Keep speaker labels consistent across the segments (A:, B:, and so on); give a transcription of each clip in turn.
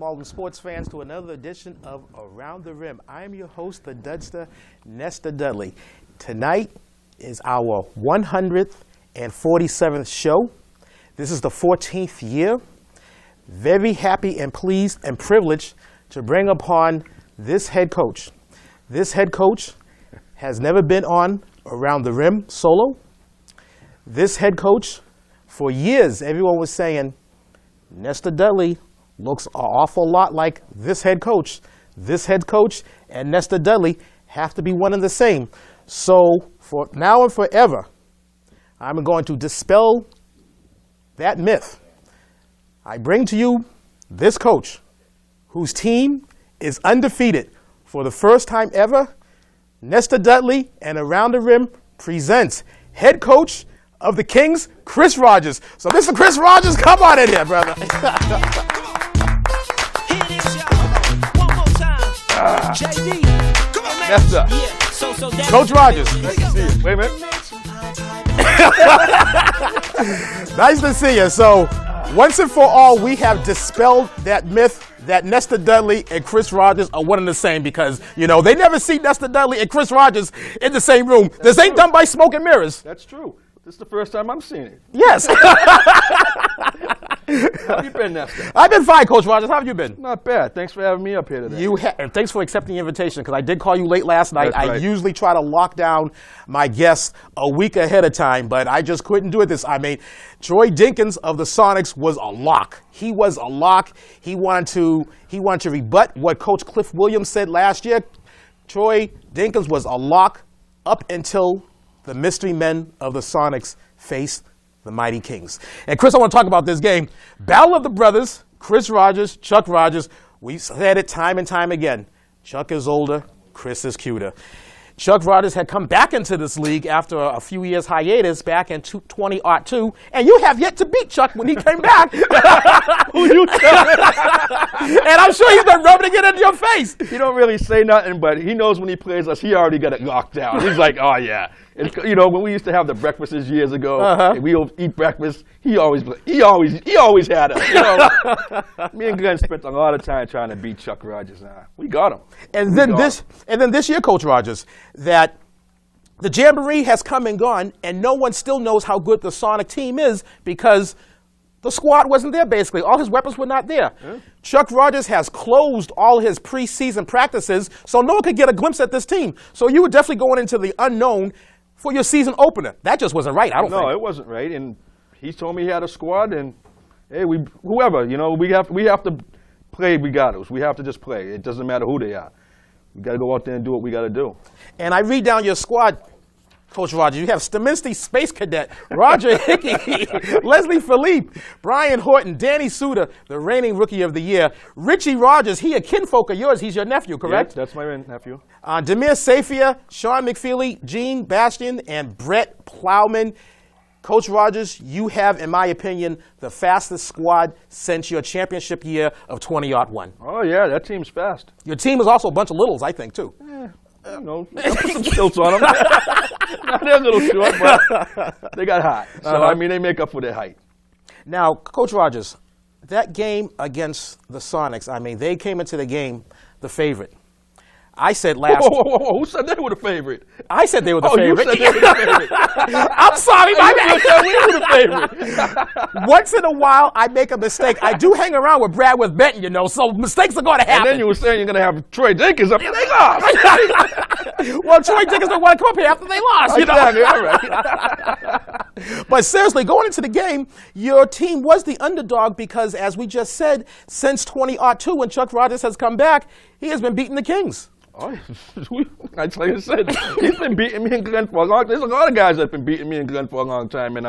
A: Harlem sports fans, to another edition of Around the Rim. I am your host, the Dudster, Nestor Dudley. Tonight is our 147th show. This is the 14th year. Very happy and pleased and privileged to bring upon this head coach. This head coach has never been on Around the Rim solo. This head coach, for years, everyone was saying, Nestor Dudley looks an awful lot like this head coach. This head coach and Nestor Dudley have to be one and the same. So for now and forever, I'm going to dispel that myth. I bring to you this coach whose team is undefeated for the first time ever. Nestor Dudley and Around the Rim presents head coach of the Kings, Chris Rogers. So Mr. Chris Rogers, come on in here, brother.
B: JD, come on, man.
C: Nestor.
B: Yeah.
A: Coach Rogers.
C: Nice to see you. Wait a minute.
A: Nice to see you. So once and for all, we have dispelled that myth that Nestor Dudley and Chris Rogers are one and the same, because, you know, they never see Nestor Dudley and Chris Rogers in the same room. This ain't done by smoke and mirrors.
C: That's true. This is the first time I'm seeing it.
A: Yes.
C: How have you been, Nestor?
A: I've been fine, Coach Rogers. How have you been?
C: Not bad. Thanks for having me up here today.
A: And thanks for accepting the invitation, because I did call you late last night.
C: That's right.
A: I usually try to lock down my guests a week ahead of time, but I just couldn't do it Troy Dinkins of the Sonics was a lock. He was a lock. He wanted to rebut what Coach Cliff Williams said last year. Troy Dinkins was a lock up until the mystery men of the Sonics faced the mighty Kings. And Chris, I want to talk about this game. Battle of the brothers, Chris Rogers, Chuck Rogers. We've said it time and time again. Chuck is older, Chris is cuter. Chuck Rogers had come back into this league after a few years hiatus back in 2002, and you have yet to beat Chuck when he came back.
C: Who you telling?
A: And I'm sure he's been rubbing it into your face.
C: He don't really say nothing, but he knows when he plays us, he already got it locked down. He's like, oh yeah. And, you know, when we used to have the breakfasts years ago, and we would eat breakfast, he always had us. You know? Me and Glenn spent a lot of time trying to beat Chuck Rogers. We got him.
A: And then this year, Coach Rogers, that the Jamboree has come and gone, and no one still knows how good the Sonic team is, because the squad wasn't there, basically. All his weapons were not there. Yeah. Chuck Rogers has closed all his preseason practices, so no one could get a glimpse at this team. So you were definitely going into the unknown for your season opener. That just wasn't right, I don't think.
C: No, it wasn't right, and he told me he had a squad, and hey, whoever, you know, we have to play regardless. We have to just play. It doesn't matter who they are. We got to go out there and do what we got to do.
A: And I read down your squad, Coach Rogers. You have Staminsky Space Cadet, Roger Hickey, Leslie Philippe, Brian Horton, Danny Suter, the reigning Rookie of the Year. Richie Rogers, he a kinfolk of yours. He's your nephew, correct?
C: Yeah, that's my nephew.
A: Demir Safia, Sean McFeely, Gene Bastian, and Brett Plowman. Coach Rogers, you have, in my opinion, the fastest squad since your championship year of 2001.
C: Oh, yeah, that team's fast.
A: Your team is also a bunch of littles, I think, too.
C: You know, I put some stilts on them. They're a little short, but they got hot. So, I mean, they make up for their height.
A: Now, Coach Rogers, that game against the Sonics, I mean, they came into the game the favorite. I said last...
C: Whoa. Who said they were the favorite?
A: I said they were the favorite.
C: You said they were the favorite.
A: I'm sorry, my bad.
C: You said we were the favorite.
A: Once in a while, I make a mistake. I do hang around with Bradworth Benton, you know, so mistakes are going to happen.
C: And then you were saying you're going to have Troy Dinkins up here. They lost.
A: Well, Troy Dinkins don't want to come up here after they lost, you know.
C: Exactly, all right.
A: But seriously, going into the game, your team was the underdog because, as we just said, since 2002, when Chuck Rogers has come back, he has been beating the Kings.
C: Oh, like I said, he's been beating me and Glenn for a long time. There's a lot of guys that have been beating me and Glenn for a long time, and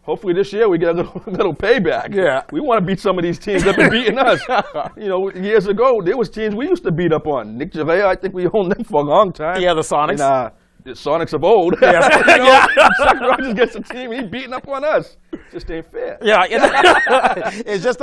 C: hopefully this year we get a little payback.
A: Yeah.
C: We want to beat some of these teams that have been beating us. You know, years ago, there was teams we used to beat up on. Nick Gervais, I think we owned them for a long time.
A: Yeah, the Sonics.
C: And, the Sonics of old.
A: Yes.
C: You know, Chuck Rogers gets a team, he's beating up on us. Just ain't fair.
A: Yeah, it's just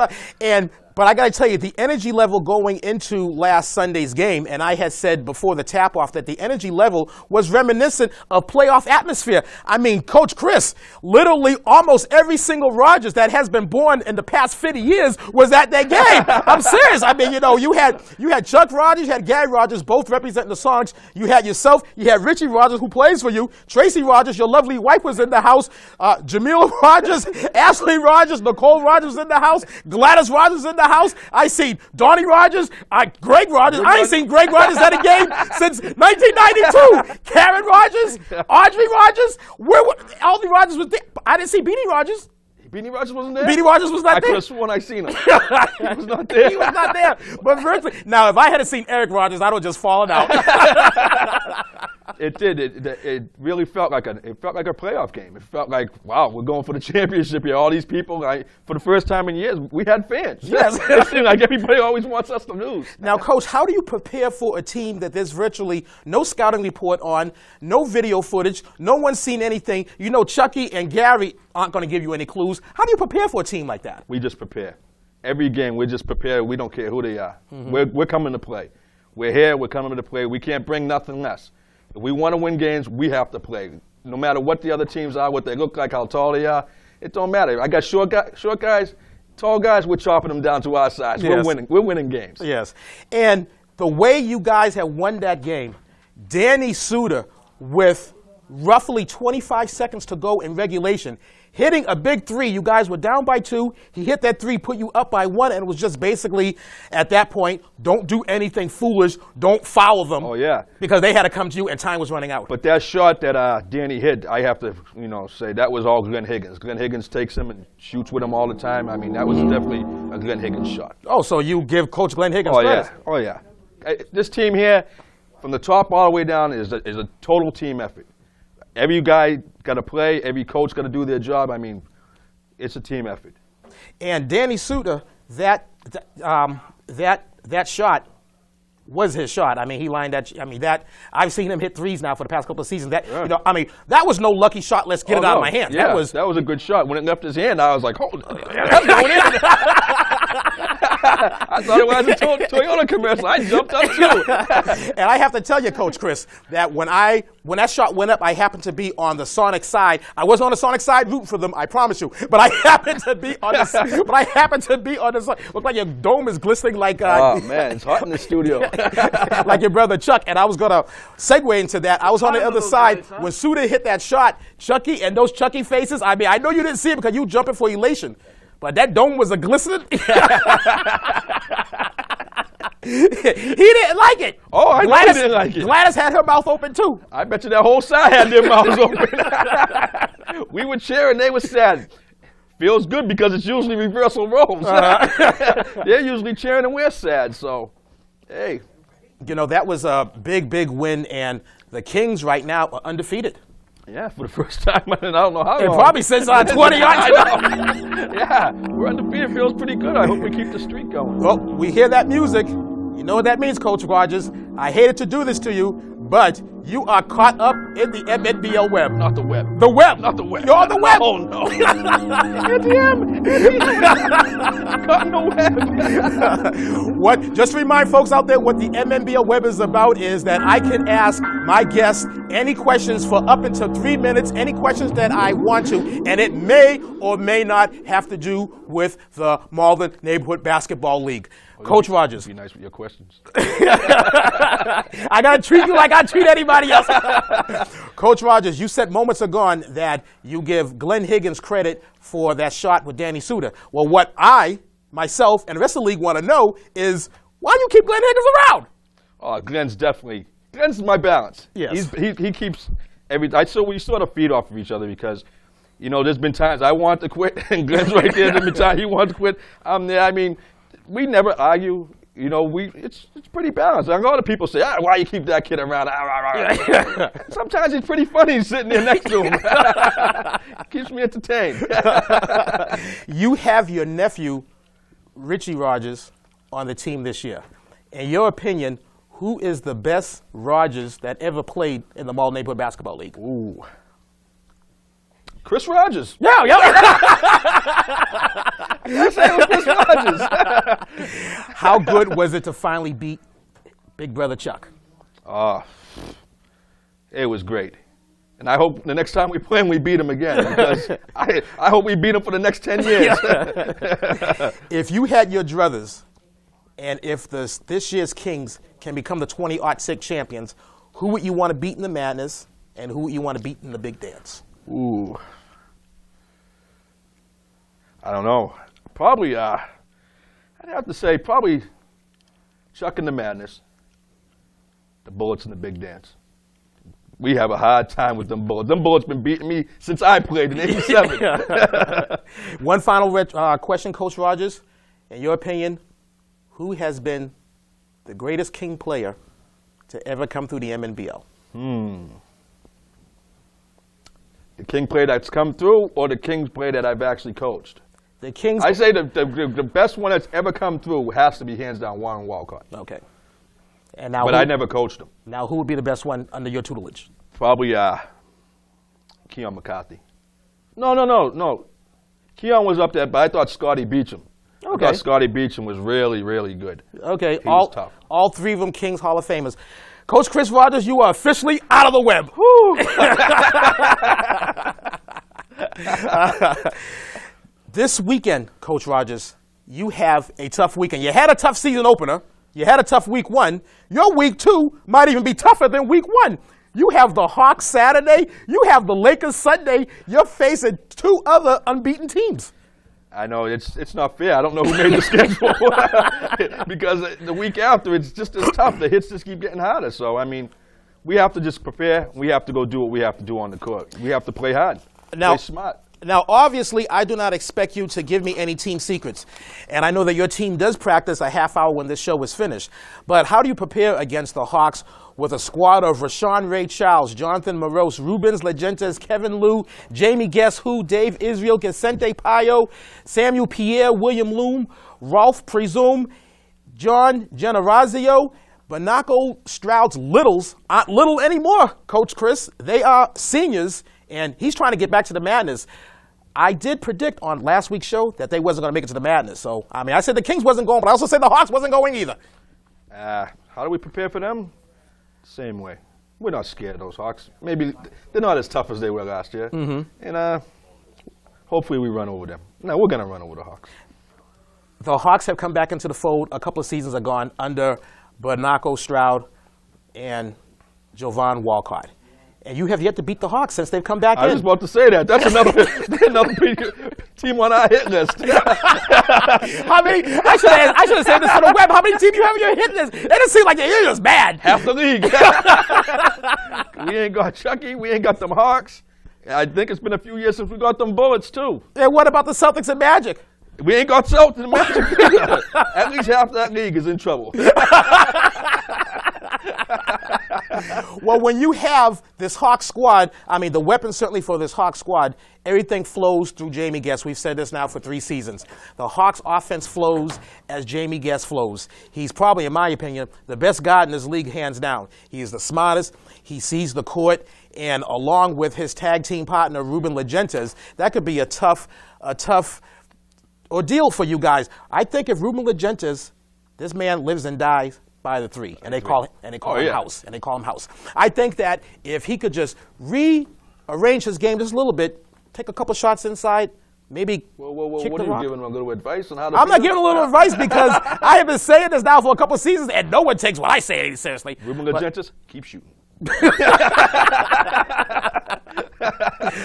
A: but I got to tell you, the energy level going into last Sunday's game, and I had said before the tap-off that the energy level was reminiscent of playoff atmosphere. I mean, Coach Chris, literally almost every single Rogers that has been born in the past 50 years was at that game. I'm serious. I mean, you had Chuck Rogers, you had Gary Rogers, both representing the Sox. You had yourself, you had Richie Rogers, who plays for you. Tracy Rogers, your lovely wife, was in the house. Jamil Rogers, Ashley Rogers, Nicole Rogers in the house. Gladys Rogers in the house. I seen Donnie Rogers, Greg Rogers. I ain't seen Greg Rogers at a game since 1992. Karen Rogers, Audrey Rogers. Audrey Rogers was there. I didn't see Beanie Rogers.
C: Beanie Rogers wasn't there?
A: Beanie Rogers was not there.
C: I could have sworn I seen him. He was not there.
A: He was not there. But virtually, now, if I had seen Eric Rogers, I'd have just fallen out.
C: It did. It really felt like a playoff game. It felt like, wow, we're going for the championship here. All these people, for the first time in years, we had fans.
A: Yes.
C: It seemed like everybody always wants us to lose.
A: Now, Coach, how do you prepare for a team that there's virtually no scouting report on, no video footage, no one's seen anything? You know, Chucky and Gary aren't going to give you any clues. How do you prepare for a team like that?
C: We just prepare. Every game, we just prepare. We don't care who they are. Mm-hmm. We're coming to play. We're here. We're coming to play. We can't bring nothing less. If we want to win games, we have to play. No matter what the other teams are, what they look like, how tall they are, it don't matter. I got short guys, tall guys, we're chopping them down to our size.
A: Yes.
C: We're winning games.
A: Yes. And the way you guys have won that game, Danny Suter, with roughly 25 seconds to go in regulation, hitting a big three. You guys were down by 2. He hit that 3, put you up by 1, and it was just basically, at that point, don't do anything foolish. Don't foul them.
C: Oh, yeah.
A: Because they had to come to you, and time was running out.
C: But that shot that Danny hit, I have to, say that was all Glenn Higgins. Glenn Higgins takes him and shoots with him all the time. I mean, that was definitely a Glenn Higgins shot.
A: Oh, so you give Coach Glenn Higgins credit.
C: Oh, yeah. This team here, from the top all the way down, is a total team effort. Every guy got to play. Every coach got to do their job. I mean, it's a team effort.
A: And Danny Suter, that shot was his shot. I mean, he lined that. I mean, that I've seen him hit threes now for the past couple of seasons. That I mean, that was no lucky shot. Let's get it out of my hand.
C: Yeah, that was a good shot. When it left his hand, I was like, "Hold, that's going in." I thought it was a Toyota commercial. I jumped up too.
A: And I have to tell you, Coach Chris, that when that shot went up, I happened to be on the Sonic side. I wasn't on the Sonic side rooting for them, I promise you. But I happened to be on the side. Looked like your dome is glistening like.
C: Oh man, it's hot in the studio.
A: Like your brother Chuck. And I was gonna segue into that. I was on the other side when Suter hit that shot. Chucky and those Chucky faces. I mean, I know you didn't see it because you jumping for elation. But that dome was a glistening. He didn't like it.
C: Oh, I know he didn't like it.
A: Gladys had her mouth open too.
C: I bet you that whole side had their mouths open. We were cheering, they were sad. Feels good because it's usually reversal roles. They're usually cheering and we're sad, so hey.
A: You know, that was a big, big win, and the Kings right now are undefeated.
C: Yeah, for the first time in I don't know how long.
A: Probably since 20 yards.
C: Yeah, we're undefeated. Feels pretty good. I hope we keep the streak going.
A: Well, we hear that music. You know what that means, Coach Rogers. I hated to do this to you, but you are caught up in the MNBL web.
C: Not the web.
A: The web.
C: Not the web.
A: You're on the web.
C: Oh, no. Caught in the web.
A: What? Just to remind folks out there what the MNBL web is about is that I can ask my guests any questions for up until 3 minutes, any questions that I want to, and it may or may not have to do with the Malden Neighborhood Basketball League. Coach Rogers.
C: Be nice with your questions.
A: I got to treat you like I treat anybody else. Coach Rogers, you said moments ago that you give Glenn Higgins credit for that shot with Danny Suter. Well, what I, myself, and the rest of the league want to know is why do you keep Glenn Higgins around?
C: Oh, Glenn's my balance.
A: Yes.
C: He keeps so we sort of feed off of each other because, there's been times I want to quit and Glenn's right there. There's been times he wants to quit. I'm there. I mean, we never argue. It's pretty balanced. A lot of people say, why you keep that kid around? Sometimes it's pretty funny sitting there next to him. Keeps me entertained.
A: You have your nephew, Richie Rogers, on the team this year. In your opinion, who is the best Rogers that ever played in the Malden Neighborhood Basketball League?
C: Ooh. Chris Rogers.
A: Yeah.
C: I say it was Chris Rogers.
A: How good was it to finally beat Big Brother Chuck?
C: It was great. And I hope the next time we play him, we beat him again, because I hope we beat him for the next 10 years.
A: If you had your druthers, and if this year's Kings can become the 20-06 champions, who would you want to beat in the Madness, and who would you want to beat in the Big Dance?
C: Ooh. I don't know. Probably, I'd have to say probably Chuck in the Madness, the Bullets in the Big Dance. We have a hard time with them Bullets. Them Bullets been beating me since I played in '87.
A: One final question, Coach Rogers. In your opinion, who has been the greatest King player to ever come through the MNBL?
C: The King player that's come through, or the Kings player that I've actually coached?
A: The Kings.
C: I say the best one that's ever come through has to be hands down Warren Walcott.
A: Okay. And now,
C: but I never coached him.
A: Now, who would be the best one under your tutelage?
C: Probably Keon McCarthy. No. Keon was up there, but I thought Scotty Beecham.
A: Okay.
C: I thought Scotty Beecham was really, really good.
A: Okay.
C: He was tough.
A: All three of them Kings Hall of Famers. Coach Chris Rogers, you are officially out of the web. This weekend, Coach Rogers, you have a tough weekend. You had a tough season opener. You had a tough week 1. Your week 2 might even be tougher than week 1. You have the Hawks Saturday. You have the Lakers Sunday. You're facing 2 other unbeaten teams.
C: I know, it's not fair. I don't know who made the schedule. Because the week after, it's just as tough. The hits just keep getting harder. So, I mean, we have to just prepare. We have to go do what we have to do on the court. We have to play hard, play smart.
A: Now, obviously, I do not expect you to give me any team secrets. And I know that your team does practice a half hour when this show is finished. But how do you prepare against the Hawks with a squad of Rashawn Ray Charles, Jonathan Morose, Rubens Legentes, Kevin Liu, Jamie Guess Who, Dave Israel, Vicente Payo, Samuel Pierre, William Loom, Rolf Presume, John Generazio, Bernardo Stroud's Littles aren't little anymore, Coach Chris. They are seniors, and he's trying to get back to the Madness. I did predict on last week's show that they wasn't going to make it to the Madness. So, I mean, I said the Kings wasn't going, but I also said the Hawks wasn't going either.
C: How do we prepare for them? Same way. We're not scared of those Hawks. Maybe they're not as tough as they were last year. And hopefully we run over them. No, we're going to run over the Hawks.
A: The Hawks have come back into the fold a couple of seasons ago under Bernardo Stroud and Jovan Walcott. And you have yet to beat the Hawks since they've come back in.
C: I was about to say that. That's another team on our hit list.
A: How many? I should have said this on the web. How many teams you have on your hit list? It doesn't seem like your hit list bad.
C: Half the league. We ain't got Chucky. We ain't got them Hawks. I think it's been a few years since we got them Bullets, too.
A: And what about the Celtics and Magic?
C: We ain't got Celtics and Magic either. At least half that league is in trouble.
A: Well, when you have this Hawk squad, I mean, the weapon certainly for this Hawk squad, everything flows through Jamie Guess. We've said this now for 3 seasons. The Hawks offense flows as Jamie Guess flows. He's probably, in my opinion, the best guard in this league, hands down. He is the smartest. He sees the court. And along with his tag team partner, Ruben Legentes, that could be a tough ordeal for you guys. I think if Ruben Legentes, this man lives and dies by the 3, and they call him House, and they call him House. I think that if he could just rearrange his game just a little bit, take a couple shots inside, maybe kick
C: what
A: the
C: are you
A: rock.
C: giving him a little advice on how to?
A: I'm not giving a little advice because I have been saying this now for a couple seasons, and no one takes what I say any seriously.
C: Ruben Legentes, keep shooting.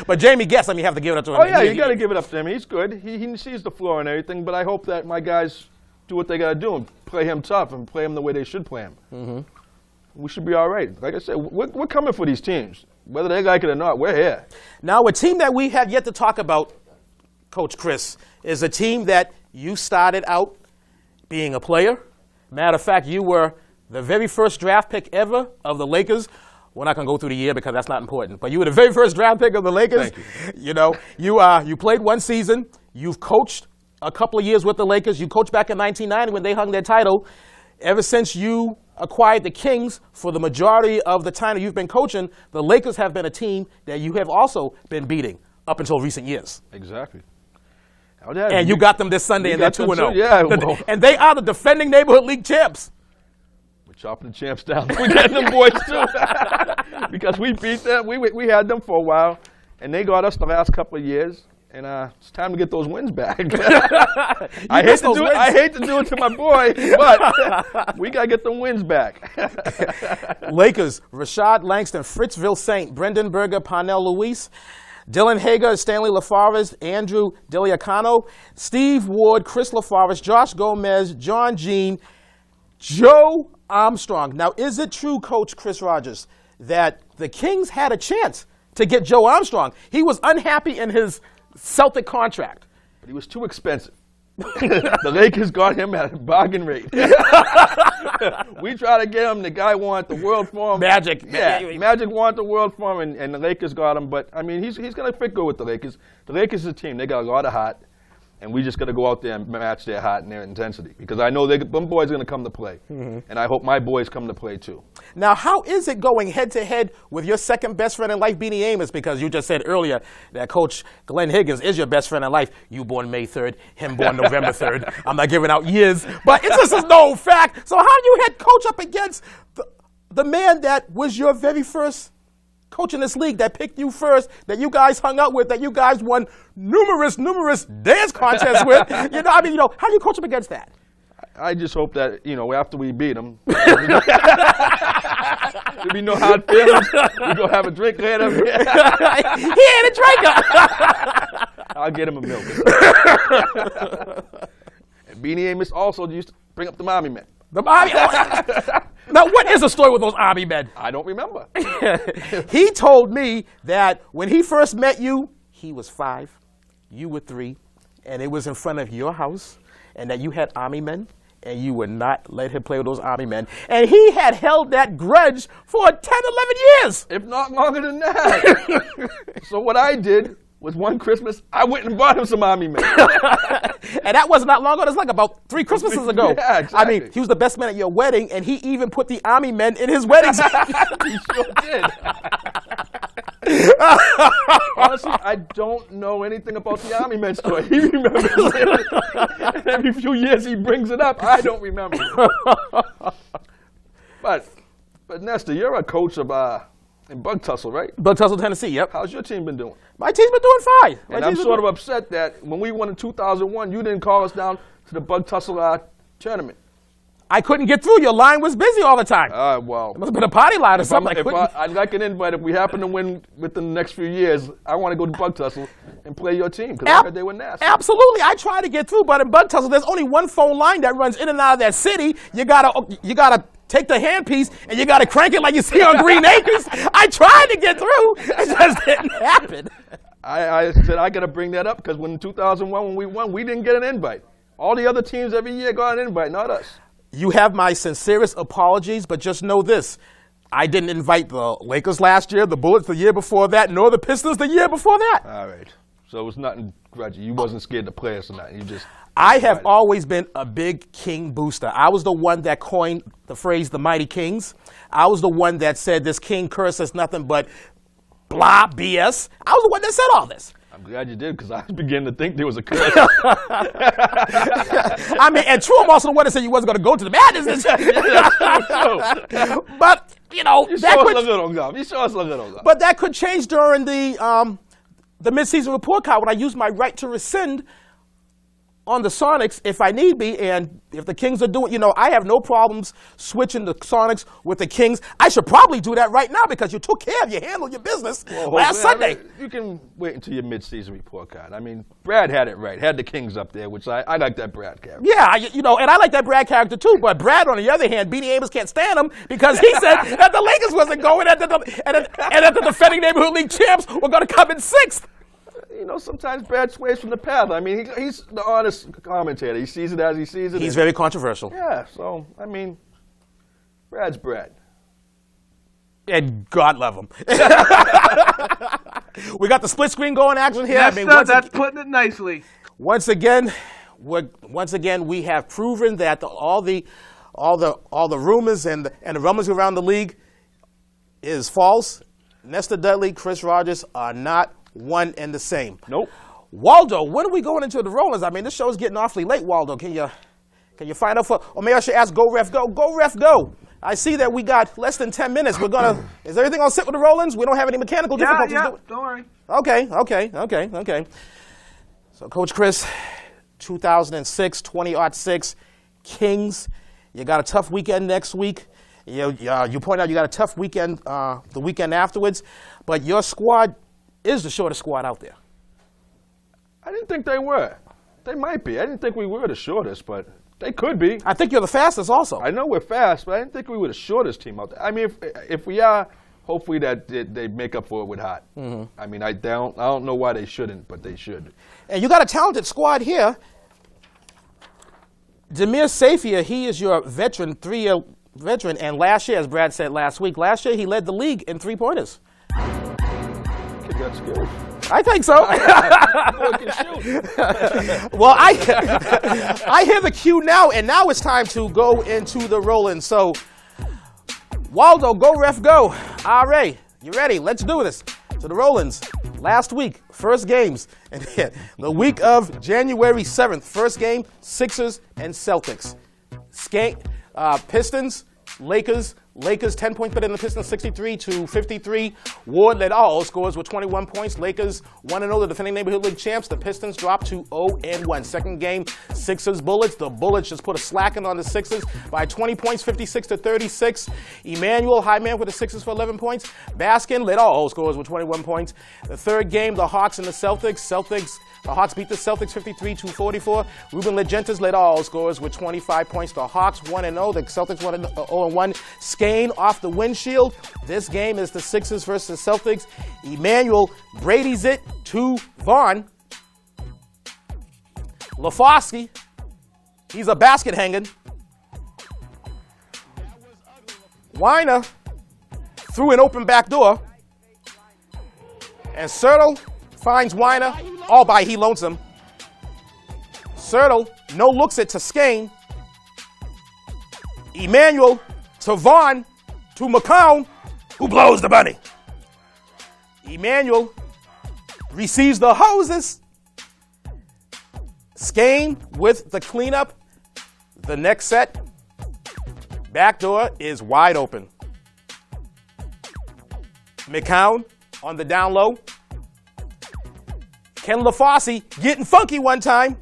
A: But Jamie Guess, I mean, you have to give it up to him.
C: Oh yeah, you got to give it up to him. He's good. He sees the floor and everything. But I hope that my guys do what they got to do and play him tough and play him the way they should play him. We should be all right. Like I said, we're coming for these teams. Whether they like it or not, we're here.
A: Now, a team that we have yet to talk about, Coach Chris, is a team that you started out being a player. Matter of fact, you were the very first draft pick ever of the Lakers. We're not going to go through the year because that's not important. But you were the very first draft pick of the Lakers.
C: Thank you.
A: You know, you played 1 season. You've coached a couple of years with the Lakers. You coached back in 1990 when they hung their title. Ever since you acquired the Kings, for the majority of the time that you've been coaching, the Lakers have been a team that you have also been beating. up until recent years.
C: Exactly.
A: And you got them this Sunday, and they're 2-0.
C: Yeah. Well,
A: And they are the defending neighborhood league champs.
C: we're chopping the champs down. We're getting them boys too, because we beat them. We had them for a while, and they got us the last couple of years. And it's time to get those wins back. I hate to do it to my boy, but we got to get the wins back.
A: Lakers, Rashad Langston, Fritzville Saint, Brendan Berger, Parnell Luis, Dylan Hager, Stanley LaForest, Andrew Deliacano, Steve Ward, Chris LaForest, Josh Gomez, John Jean, Joe Armstrong. Now, is it true, Coach Chris Rogers, that the Kings had a chance to get Joe Armstrong? He was unhappy in his Celtic contract.
C: But he was too expensive. The Lakers got him at a bargain rate. We tried to get him. The guy wanted the world for him.
A: Magic.
C: Yeah, Magic wanted the world for him, and the Lakers got him. But, I mean, he's going to fit good with the Lakers. The Lakers is a team. They got a lot of heart, and we just got to go out there and match their heart and their intensity. Because I know them boys are going to come to play. Mm-hmm. And I hope my boys come to play, too.
A: Now, how is it going head-to-head with your second best friend in life, Beanie Amos? Because you just said earlier that Coach Glenn Higgins is your best friend in life. You born May 3rd, him born November 3rd. I'm not giving out years, but it's just a known fact. So how do you head coach up against the man that was your very first coach in this league, that picked you first, that you guys hung out with, that you guys won numerous dance contests with? How do you coach up against that?
C: I just hope that, after we beat them, there'll be no hard feelings. We go have a drink later.
A: He ain't a drinker.
C: I'll get him a milk. And Beanie Amos also used to bring up the Army men.
A: The Army. Now, what is the story with those Army men?
C: I don't remember.
A: He told me that when he first met you, he was 5, you were 3, and it was in front of your house, and that you had Army men, and you would not let him play with those Army men. And he had held that grudge for 10, 11 years.
C: If not longer than that. So what I did was one Christmas, I went and bought him some Army men.
A: And that was not long ago. It was like about 3 Christmases ago.
C: Yeah, exactly.
A: I mean, he was the best man at your wedding, and he even put the Army men in his wedding.
C: He sure did. Honestly, I don't know anything about the Army men story. He remembers it. And every few years he brings it up. I don't remember. But Nestor, you're a coach of in Bug Tussle, right?
A: Bug Tussle, Tennessee, yep.
C: How's your team been doing?
A: My team's been doing fine.
C: And I'm sort of upset that when we won in 2001, you didn't call us down to the Bug Tussle tournament.
A: I couldn't get through. Your line was busy all the time.
C: Well.
A: It must have been a party line or something.
C: I'd like an invite. If we happen to win within the next few years, I want to go to Bug Tussle and play your team, because I heard they were nasty.
A: Absolutely. I tried to get through, but in Bug Tussle, there's only one phone line that runs in and out of that city. You gotta take the handpiece and you gotta crank it like you see on Green Acres. I tried to get through. It just didn't happen.
C: I said I got to bring that up because in 2001 when we won, we didn't get an invite. All the other teams every year got an invite, not us.
A: You have my sincerest apologies, but just know this. I didn't invite the Lakers last year, the Bullets the year before that, nor the Pistons the year before that.
C: All right. So it was nothing grudgy. You wasn't scared to play us or nothing. You just.
A: I have always been a big King booster. I was the one that coined the phrase "the Mighty Kings." I was the one that said this King curse is nothing but blah BS. I was the one that said all this.
C: I'm glad you did, because I was beginning to think there was a curse.
A: I mean, and true, I'm also the one that said you wasn't going to go to the madness. But,
C: you show us a little love.
A: But that could change during the mid-season report card when I use my right to rescind on the Sonics if I need be, and if the Kings are doing, I have no problems switching the Sonics with the Kings. I should probably do that right now because you took care of, you handled your business last Sunday.
C: I mean, you can wait until your mid-season report card. I mean, Brad had it right, had the Kings up there, which I like that Brad character.
A: Yeah, and I like that Brad character too, but Brad, on the other hand, Beanie Amos can't stand him because he said that the Lakers wasn't going and that the defending neighborhood league champs were going to come in 6th.
C: Sometimes Brad sways from the path. I mean, he's the honest commentator. He sees it as he sees it.
A: He's very controversial.
C: Yeah, so, I mean, Brad's Brad.
A: And God love him. We got the split screen going action here.
D: That's putting it nicely.
A: Once again, we have proven that all the rumors and the rumors around the league is false. Nestor Dudley, Chris Rogers are not one and the same.
C: Nope.
A: Waldo, when are we going into the Rollins? I mean, this show is getting awfully late, Waldo. Can you find out for, or maybe I should ask Go Ref Go. Go Ref Go. I see that we got less than 10 minutes. Is everything on set with the Rollins? We don't have any mechanical difficulties.
D: Yeah, don't worry.
A: Okay. So, Coach Chris, 2006, 20-6, Kings. You got a tough weekend next week. You point out you got a tough weekend the weekend afterwards, but your squad is the shortest squad out there.
C: I didn't think they were. They might be. I didn't think we were the shortest, but they could be.
A: I think you're the fastest also.
C: I know we're fast, but I didn't think we were the shortest team out there. I mean, if we are, hopefully that they make up for it with hot. Mm-hmm. I mean, I don't know why they shouldn't, but they should.
A: And you got a talented squad here. Demir Safia, he is your veteran, 3-year veteran, and last year, as Brad said last week, last year he led the league in three-pointers.
C: Kid got skills.
A: I think so. Well, I hear the cue now, and now it's time to go into the Rollins. So, Waldo, Go Ref Go. RA, you ready? Let's do this. So the Rollins, last week, first games. And the week of January 7th, first game, Sixers and Celtics. Pistons, Lakers. Lakers 10 points better than the Pistons, 63-53. Ward led all scores with 21 points. Lakers 1-0, the defending neighborhood league champs. The Pistons dropped to 0-1. Second game, Sixers Bullets. The Bullets just put a slacking on the Sixers by 20 points, 56-36. Emmanuel, high man with the Sixers for 11 points. Baskin led all scores with 21 points. The third game, the Hawks and the Celtics. The Hawks beat the Celtics 53-44. Ruben Legentas led all scores with 25 points. The Hawks 1-0. The Celtics 0-1. Skane off the windshield. This game is the Sixers versus the Celtics. Emmanuel Brady's it to Vaughn. Lafosky, he's a basket hanging. Weiner through an open back door. And Sertle finds Weiner all by he lonesome. Sertle no looks it to Skane. Emmanuel to Vaughn to McCown, who blows the bunny. Emmanuel receives the hoses. Skane with the cleanup. The next set, back door is wide open. McCown on the down low. Ken LaFosse getting funky one time.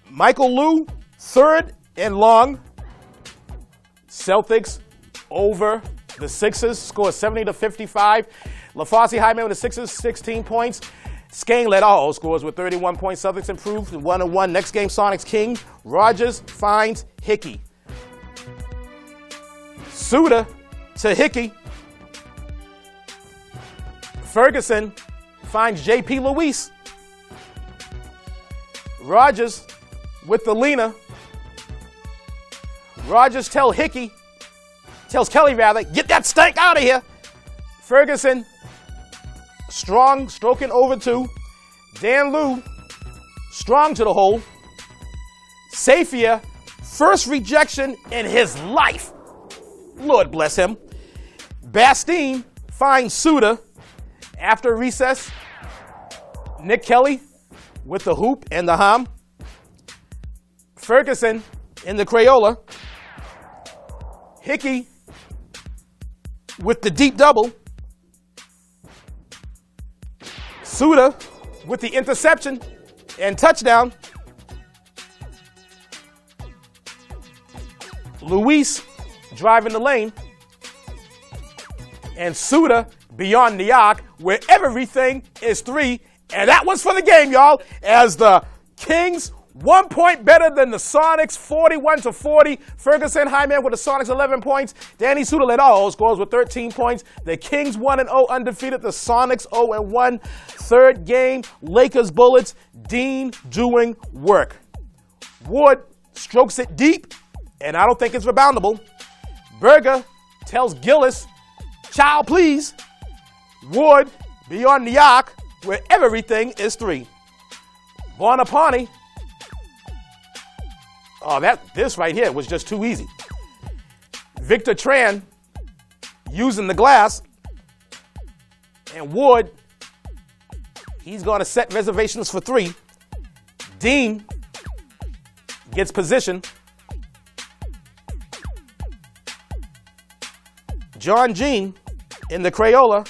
A: Michael Liu, third and long. Celtics over the Sixers, score 70-55. LaFosse Hyman with the Sixers, 16 points. Skane led all scores with 31 points. Celtics improved 1-1. Next game, Sonics King. Rogers finds Hickey. Suda to Hickey. Ferguson finds J.P. Luis. Rogers with the Lena. Rogers tells Kelly, get that stank out of here. Ferguson, strong, stroking over two. Dan Liu, strong to the hole. Safia, first rejection in his life. Lord bless him. Bastine finds Suda. After recess, Nick Kelly with the hoop and the hum. Ferguson in the Crayola. Hickey with the deep double. Suda with the interception and touchdown. Luis driving the lane. And Suda beyond the arc, where everything is three. And that was for the game, y'all, as the Kings 1 point better than the Sonics, 41-40. Ferguson, Hyman with the Sonics, 11 points. Danny Suda led all scores with 13 points. The Kings 1-0 undefeated. The Sonics 0-1. Third game, Lakers Bullets. Dean doing work. Wood strokes it deep, and I don't think it's reboundable. Berger tells Gillis, child, please. Wood beyond the arc, where everything is three. Bonaparte. Oh, this right here was just too easy. Victor Tran using the glass. And Ward, he's going to set reservations for 3. Dean gets position. John Jean in the Crayola.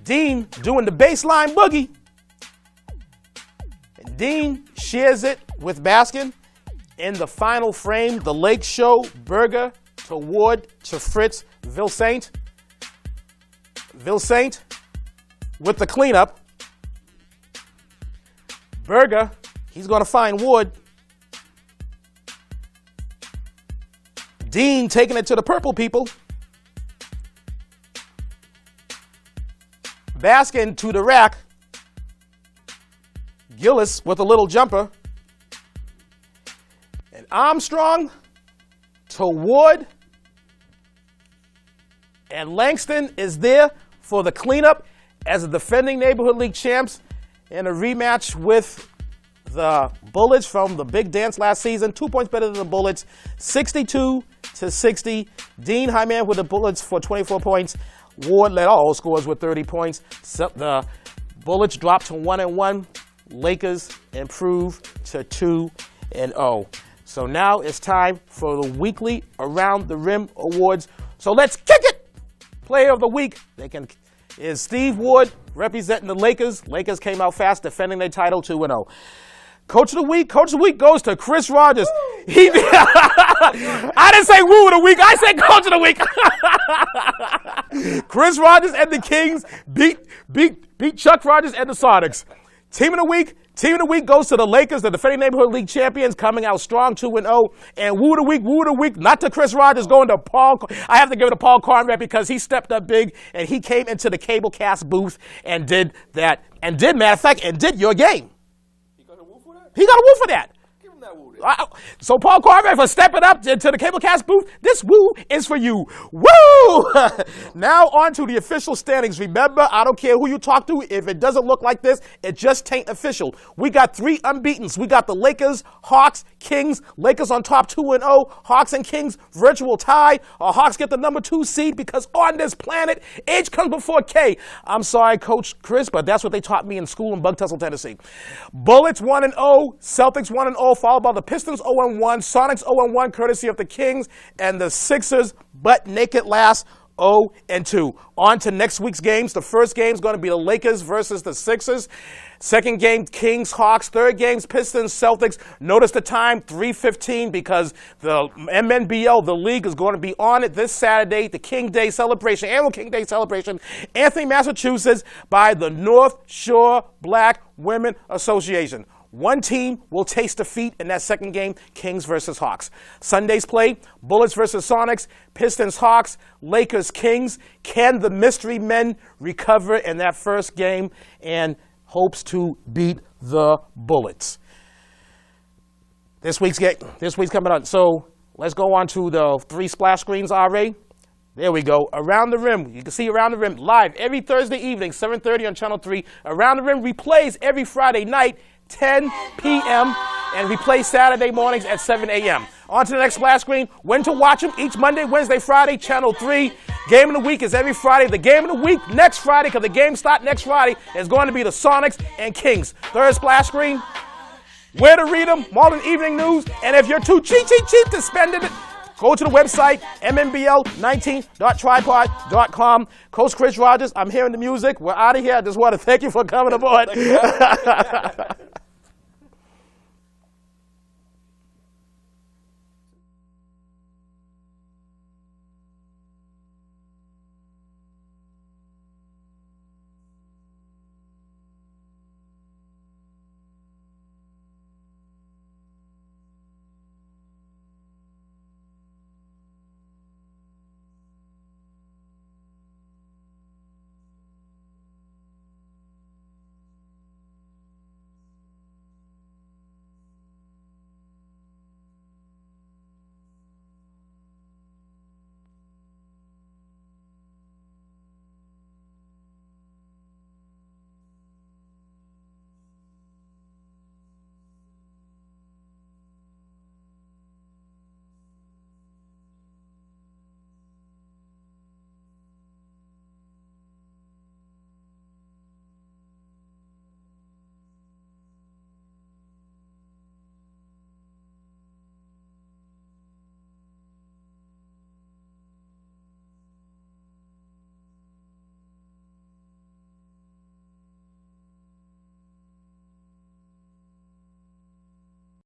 A: Dean doing the baseline boogie. And Dean shares it with Baskin. In the final frame, the Lake Show, Berger to Ward to Fritz, Vilsaint. Vilsaint with the cleanup. Berger, he's going to find Ward. Dean taking it to the purple people. Baskin to the rack. Gillis with a little jumper. And Armstrong to Ward. And Langston is there for the cleanup as the defending Neighborhood League champs in a rematch with the Bullets from the big dance last season. 2 points better than the Bullets. 62-60. Dean Hyman with the Bullets for 24 points. Ward led all scores with 30 points. So the Bullets dropped to 1-1. Lakers improve to 2-0. So now it's time for the weekly Around the Rim Awards. So let's kick it! Player of the Week is Steve Ward representing the Lakers. Lakers came out fast, defending their title 2-0. Coach of the Week goes to Chris Rogers. I didn't say Woo of the Week. I said Coach of the Week. Chris Rogers and the Kings beat Chuck Rogers and the Sonics. Team of the Week goes to the Lakers, the defending Neighborhood League champions, coming out strong 2-0. And Woo of the Week, not to Chris Rogers, going to Paul. I have to give it to Paul Conrad because he stepped up big and he came into the Cablecast booth and did that. And did your game. He got a woo for that.
C: Give him that woo.
A: So Paul Conrad for stepping up to the Cablecast booth. This woo is for you. Woo! Now on to the official standings. Remember, I don't care who you talk to. If it doesn't look like this, it just tain't official. We got 3 unbeatens. We got the Lakers, Hawks, Kings. Lakers on top 2-0. Hawks and Kings virtual tie. Hawks get the number 2 seed because on this planet, H comes before K. I'm sorry, Coach Chris, but that's what they taught me in school in Bug Tussle, Tennessee. Bullets 1-0. Celtics 1-0, followed by the Pistons 0-1, Sonics 0-1, courtesy of the Kings, and the Sixers, butt naked last 0-2. On to next week's games. The first game is going to be the Lakers versus the Sixers. Second game, Kings, Hawks. Third game's Pistons, Celtics. Notice the time, 3:15, because the MNBL, the league, is going to be on it this Saturday, the King Day celebration, annual King Day celebration, Anthony, Massachusetts, by the North Shore Black Women Association. One team will taste defeat in that second game, Kings versus Hawks. Sunday's play, Bullets versus Sonics, Pistons, Hawks, Lakers, Kings. Can the mystery men recover in that first game and hopes to beat the Bullets? This week's coming on. So let's go on to the 3 splash screens, RA. There we go. Around the Rim. You can see Around the Rim live every Thursday evening, 7:30 on Channel 3. Around the Rim replays every Friday night, 10 p.m., and we play Saturday mornings at 7 a.m. On to the next splash screen. When to watch them? Each Monday, Wednesday, Friday, Channel 3. Game of the week is every Friday. The game of the week next Friday, because the game start next Friday, is going to be the Sonics and Kings. Third splash screen. Where to read them? Marlin Evening News. And if you're too cheap to spend it, go to the website, mnbl19.tripod.com. Coach Chris Rogers, I'm hearing the music. We're out of here. I just want to thank you for coming aboard.